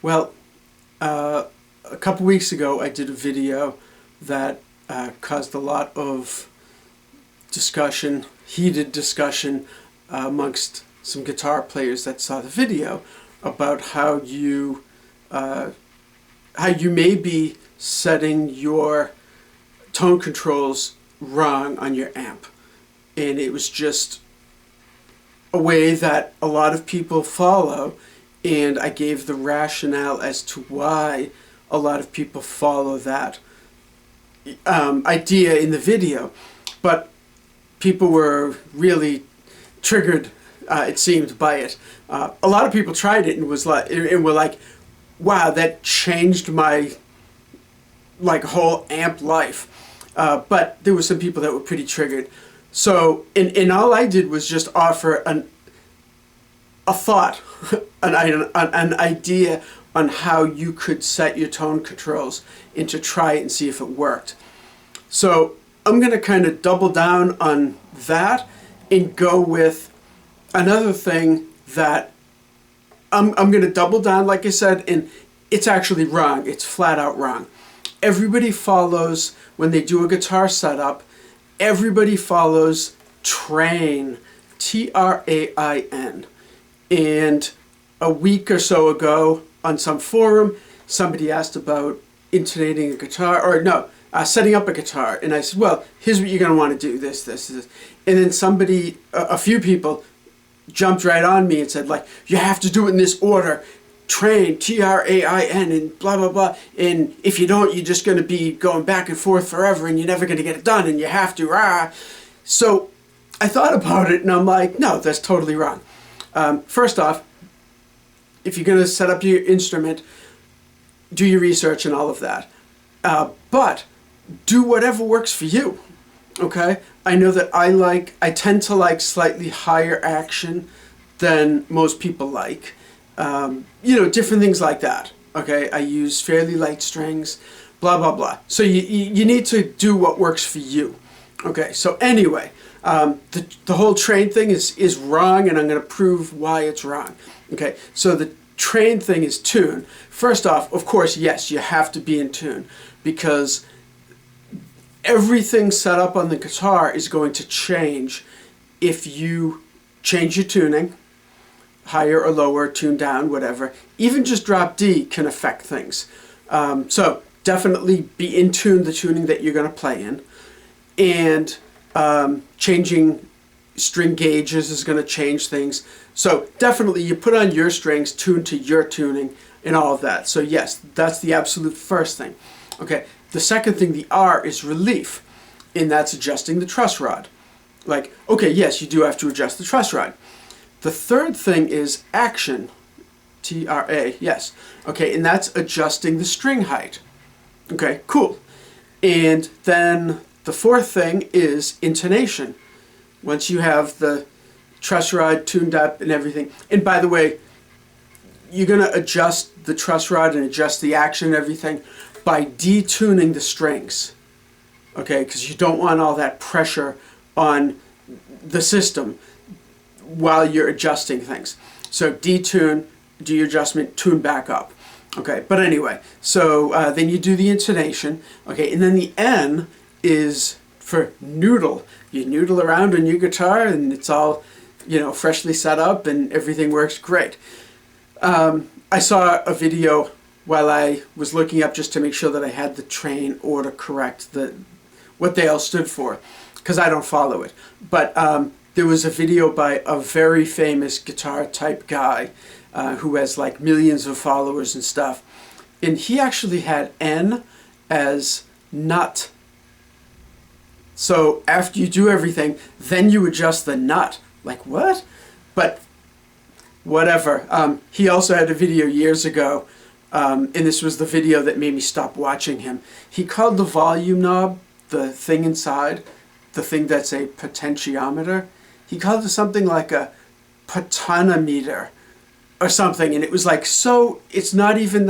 Well, a couple weeks ago I did a video that caused a lot of discussion, heated discussion amongst some guitar players that saw the video about how you may be setting your tone controls wrong on your amp. And it was just a way that a lot of people follow, and I gave the rationale as to why a lot of people follow that idea in the video. But people were really triggered, it seemed, by it. A lot of people tried it and were like, wow, that changed my whole amp life. But there were some people that were pretty triggered. So, and all I did was just offer a thought, an idea on how you could set your tone controls and to try it and see if it worked. So I'm going to kind of double down on that and go with another thing that I'm going to double down, like I said, and it's actually wrong. It's flat out wrong. Everybody follows, when they do a guitar setup, everybody follows Train, Train. And a week or so ago on some forum, somebody asked about intonating a guitar, or no, setting up a guitar. And I said, well, here's what you're going to want to do, this. And then somebody, a few people, jumped right on me and said, you have to do it in this order. Train, Train, and blah, blah, blah. And if you don't, you're just going to be going back and forth forever, and you're never going to get it done, and you have to, rah. So I thought about it, and I'm like, no, that's totally wrong. First off, if you're going to set up your instrument, do your research and all of that. But do whatever works for you, okay? I know that I tend to like slightly higher action than most people like. Different things like that, okay? I use fairly light strings, blah, blah, blah. So you need to do what works for you, okay? So anyway, the whole Train thing is wrong, and I'm going to prove why it's wrong, okay? So the Train thing is tune. First off, of course, yes, you have to be in tune, because everything set up on the guitar is going to change if you change your tuning, higher or lower, tune down, whatever. Even just drop D can affect things. So definitely be in tune, the tuning that you're going to play in. And changing string gauges is going to change things. So definitely you put on your strings, tune to your tuning, and all of that. So yes, that's the absolute first thing. Okay, the second thing, the R, is relief, and that's adjusting the truss rod. Okay, yes, you do have to adjust the truss rod. The third thing is action, T-R-A, yes. Okay, and that's adjusting the string height. Okay, cool. And then the fourth thing is intonation. Once you have the truss rod tuned up and everything, and by the way, you're going to adjust the truss rod and adjust the action and everything by detuning the strings, okay, because you don't want all that pressure on the system while you're adjusting things. So detune, do your adjustment, tune back up. Okay, but anyway, so then you do the intonation, okay, and then the N is for noodle. You noodle around on your guitar, and it's all, freshly set up, and everything works great. I saw a video while I was looking up just to make sure that I had the Train order correct, what they all stood for, because I don't follow it. But there was a video by a very famous guitar type guy who has millions of followers and stuff. And he actually had N as nut. So after you do everything, then you adjust the nut. What? But whatever. He also had a video years ago, and this was the video that made me stop watching him. He called the volume knob, the thing inside, the thing that's a potentiometer, he called it something like a potentiometer or something, and it was so that's not even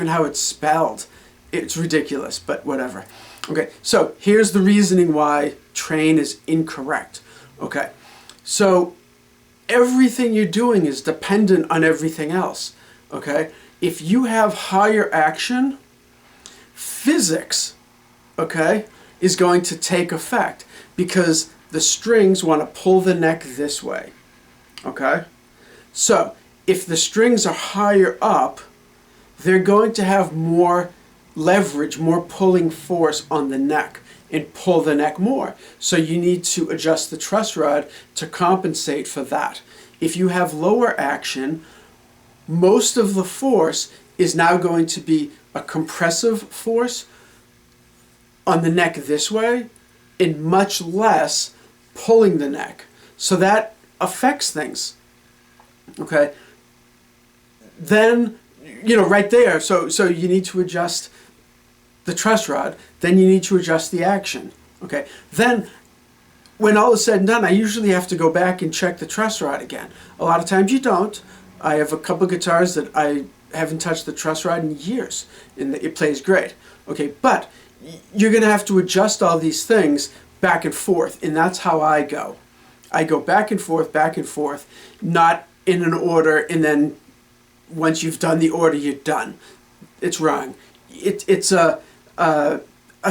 how it's spelled. It's ridiculous, but whatever. Okay, so here's the reasoning why Train is incorrect. Okay, so everything you're doing is dependent on everything else. okay? If you have higher action, physics, okay, is going to take effect because the strings want to pull the neck this way, okay? So if the strings are higher up, they're going to have more leverage, more pulling force on the neck and pull the neck more. So you need to adjust the truss rod to compensate for that. If you have lower action, most of the force is now going to be a compressive force on the neck this way and much less pulling the neck. So that affects things. Okay? Then, you know, right there, so you need to adjust the truss rod, then you need to adjust the action. Okay? Then, when all is said and done, I usually have to go back and check the truss rod again. A lot of times you don't. I have a couple guitars that I haven't touched the truss rod in years, and it plays great. Okay, but you're going to have to adjust all these things back and forth, and that's how I go. I go back and forth, not in an order, and then once you've done the order, you're done. It's wrong. It's a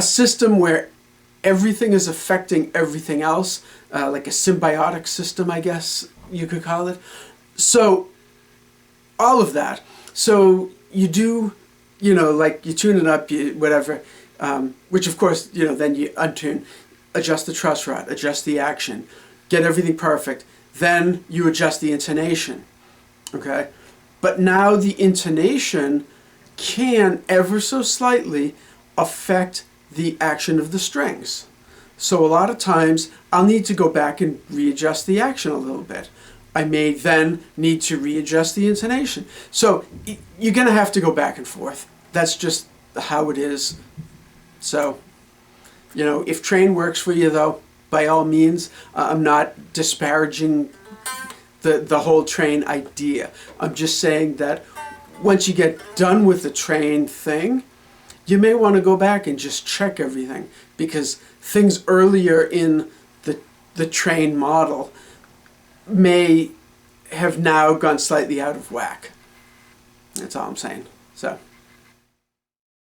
system where everything is affecting everything else, like a symbiotic system, I guess you could call it. So all of that. So you do, you know, like you tune it up, you whatever, which of course, you know, then you untune, adjust the truss rod, adjust the action, get everything perfect. Then you adjust the intonation, okay? But now the intonation can ever so slightly affect the action of the strings. So a lot of times I'll need to go back and readjust the action a little bit. I may then need to readjust the intonation. So you're going to have to go back and forth. That's just how it is. So, you know, if Train works for you though, by all means, I'm not disparaging the whole Train idea. I'm just saying that once you get done with the Train thing, you may want to go back and just check everything, because things earlier in the Train model may have now gone slightly out of whack. That's all I'm saying. So.